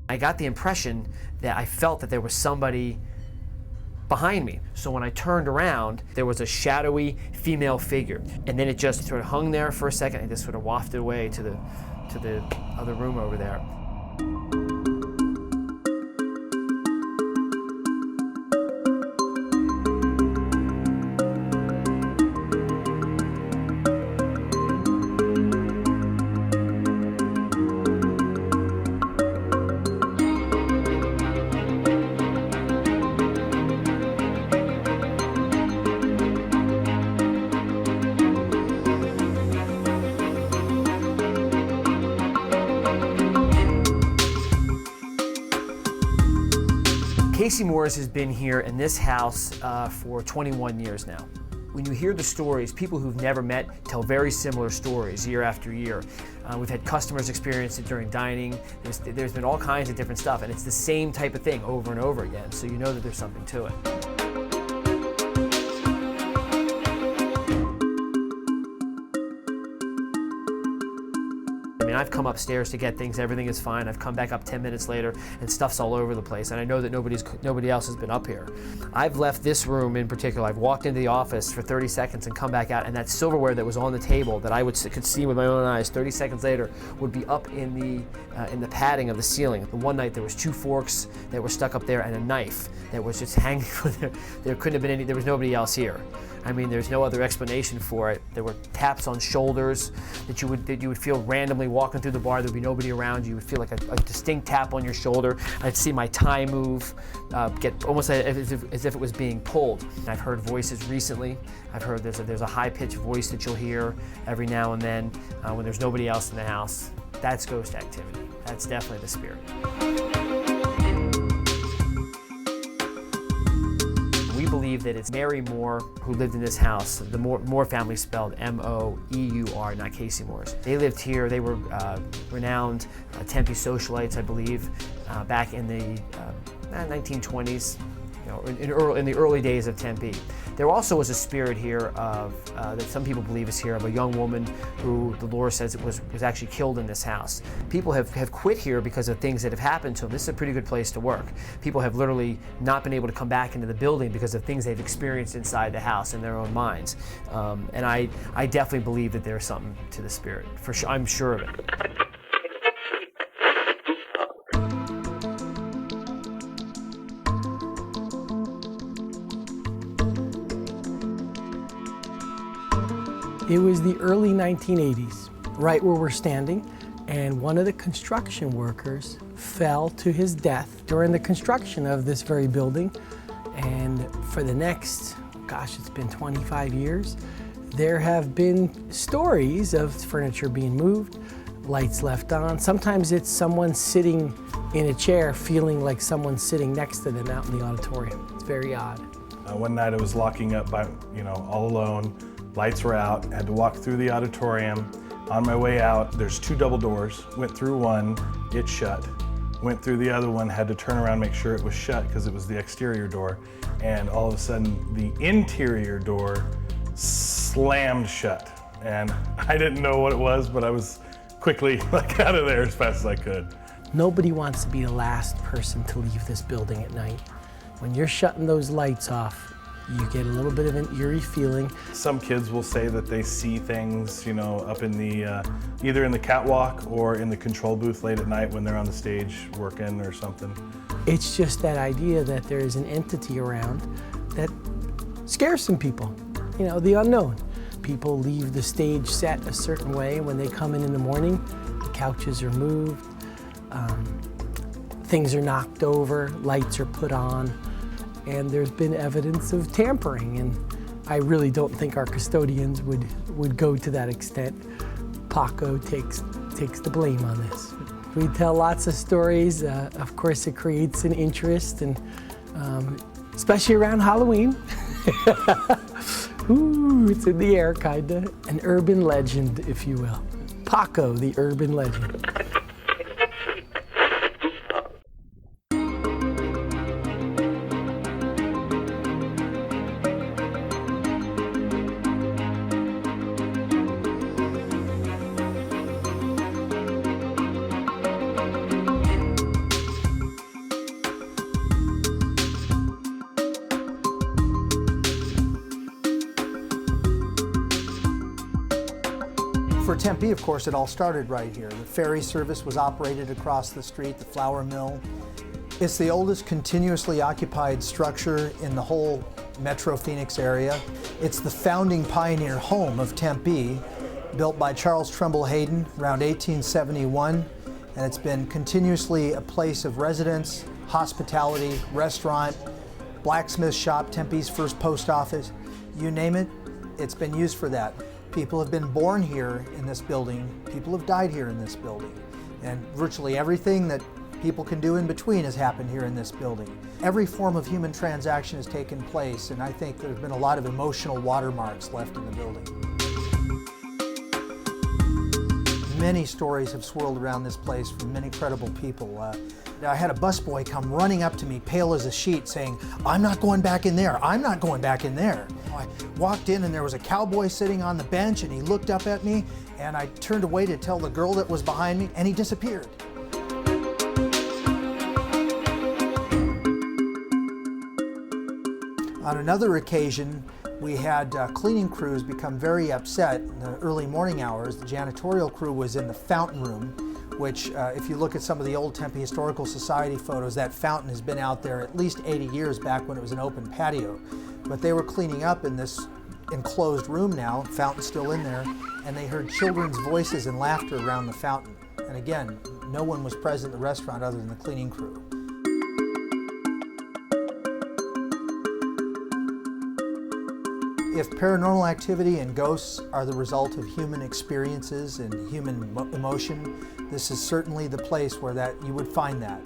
I got the impression that I felt that there was somebody behind me. So when I turned around, there was a shadowy female figure. And then it just sort of hung there for a second and just sort of wafted away to the other room over there. Casey Morris has been here in this house for 21 years now. When you hear the stories, people who've never met tell very similar stories year after year. We've had customers experience it during dining. There's been all kinds of different stuff, and it's the same type of thing over and over again, so you know that there's something to it. I mean, I've come upstairs to get things, everything is fine. I've come back up 10 minutes later and stuff's all over the place, and I know that nobody else has been up here. I've left this room in particular. I've walked into the office for 30 seconds and come back out, and that silverware that was on the table that I could see with my own eyes 30 seconds later would be up in the padding of the ceiling. The one night there was 2 forks that were stuck up there and a knife that was just hanging there. There couldn't have been there was nobody else here. I mean, there's no other explanation for it. There were taps on shoulders that you would feel randomly walking through the bar. There'd be nobody around you. You would feel like a distinct tap on your shoulder. I'd see my tie move, get almost as if it was being pulled. I've heard voices recently. I've heard there's a high-pitched voice that you'll hear every now and then when there's nobody else in the house. That's ghost activity. That's definitely the spirit. We believe that it's Mary Moore who lived in this house. The Moore family spelled M-O-E-U-R, not Casey Morris. They lived here. They were renowned Tempe socialites, I believe, back in the 1920s, in the early days of Tempe. There also was a spirit here of, that some people believe is here, of a young woman who the lore says it was actually killed in this house. People have quit here because of things that have happened to them. This is a pretty good place to work. People have literally not been able to come back into the building because of things they've experienced inside the house in their own minds. And I definitely believe that there's something to the spirit. For sure, I'm sure of it. It was the early 1980s, right where we're standing, and one of the construction workers fell to his death during the construction of this very building. And for the next, gosh, it's been 25 years, there have been stories of furniture being moved, lights left on. Sometimes it's someone sitting in a chair feeling like someone's sitting next to them out in the auditorium. It's very odd. One night I was locking up by, all alone. Lights were out, had to walk through the auditorium. On my way out, there's 2 double doors. Went through one, it shut. Went through the other one, had to turn around, make sure it was shut because it was the exterior door. And all of a sudden, the interior door slammed shut. And I didn't know what it was, but I was quickly out of there as fast as I could. Nobody wants to be the last person to leave this building at night. When you're shutting those lights off, you get a little bit of an eerie feeling. Some kids will say that they see things, up in the, either in the catwalk or in the control booth late at night when they're on the stage working or something. It's just that idea that there is an entity around that scares some people, the unknown. People leave the stage set a certain way. When they come in the morning, the couches are moved, things are knocked over, lights are put on. And there's been evidence of tampering, and I really don't think our custodians would go to that extent. Paco takes the blame on this. We tell lots of stories. Of course, it creates an interest, and especially around Halloween. Ooh, it's in the air, kinda. An urban legend, if you will. Paco, the urban legend. For Tempe, of course, it all started right here. The ferry service was operated across the street, the flour mill. It's the oldest continuously occupied structure in the whole Metro Phoenix area. It's the founding pioneer home of Tempe, built by Charles Trumbull Hayden around 1871, and it's been continuously a place of residence, hospitality, restaurant, blacksmith shop, Tempe's first post office, you name it, it's been used for that. People have been born here in this building, people have died here in this building, and virtually everything that people can do in between has happened here in this building. Every form of human transaction has taken place, and I think there's been a lot of emotional watermarks left in the building. Many stories have swirled around this place from many credible people. I had a busboy come running up to me, pale as a sheet, saying, "I'm not going back in there, I'm not going back in there." I walked in and there was a cowboy sitting on the bench, and he looked up at me, and I turned away to tell the girl that was behind me, and he disappeared. On another occasion, we had cleaning crews become very upset in the early morning hours. The janitorial crew was in the fountain room, which if you look at some of the old Tempe Historical Society photos, that fountain has been out there at least 80 years back when it was an open patio. But they were cleaning up in this enclosed room now, fountain's still in there, and they heard children's voices and laughter around the fountain. And again, no one was present in the restaurant other than the cleaning crew. If paranormal activity and ghosts are the result of human experiences and human emotion, this is certainly the place where you would find that.